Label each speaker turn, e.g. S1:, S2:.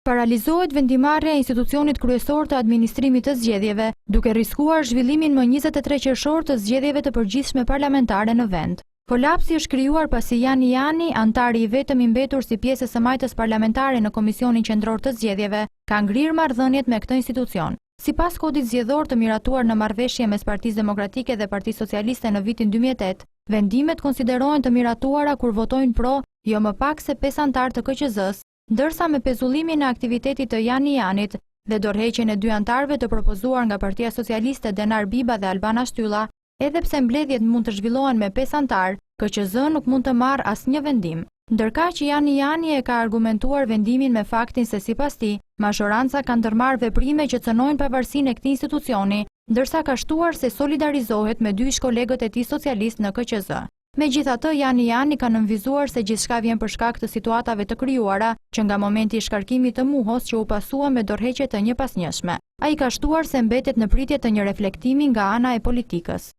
S1: Paralizohet vendimarrja e institucionit kryesor të administrimit të zgjedhjeve, duke riskuar zhvillimin më 23 qershor të zgjedhjeve të përgjithshme parlamentare në vend. Kolapsi është krijuar pasi Jani Jani, antari i vetëm i mbetur si pjesë e së majtës parlamentare në Komisionin Qendror të Zgjedhjeve, ka ngrirë marrëdhëniet me këtë institucion. Sipas kodit zgjedhor të miratuar në marrëveshje mes Partisë Demokratike dhe Partisë Socialiste në vitin 2008, vendimet konsiderohen të miratuara kur votojnë pro jo më pak se 5 antarë të KQZ-s, ndërsa me pezullimin e aktivitetit të Jani Janit dhe dorëheqjen e 2 antarëve të propozuar nga Partia Socialiste Denar Biba dhe Albana Shtylla, edhe pse mbledhjet mund të zhvillohen me 5 antarë, KQZ nuk mund të marrë asnjë vendim. Ndërkaq që Jani Jani e ka argumentuar vendimin me faktin se sipas tij, mazhoranca ka ndërmarrë veprime që cënojnë pavarësinë e këtij institucioni, ndërsa ka shtuar se solidarizohet me 2 ish-kolegët e tij socialist në KQZ. Megjithatë, Jani Jani ka nënvizuar se gjithçka vjen për shkak të situatave të krijuara, që nga momenti i shkarkimit të Muhos që u pasua me dorëheqje të njëpasnjëshme. Ai ka shtuar se mbetet në pritje të një reflektimi nga ana e politikës.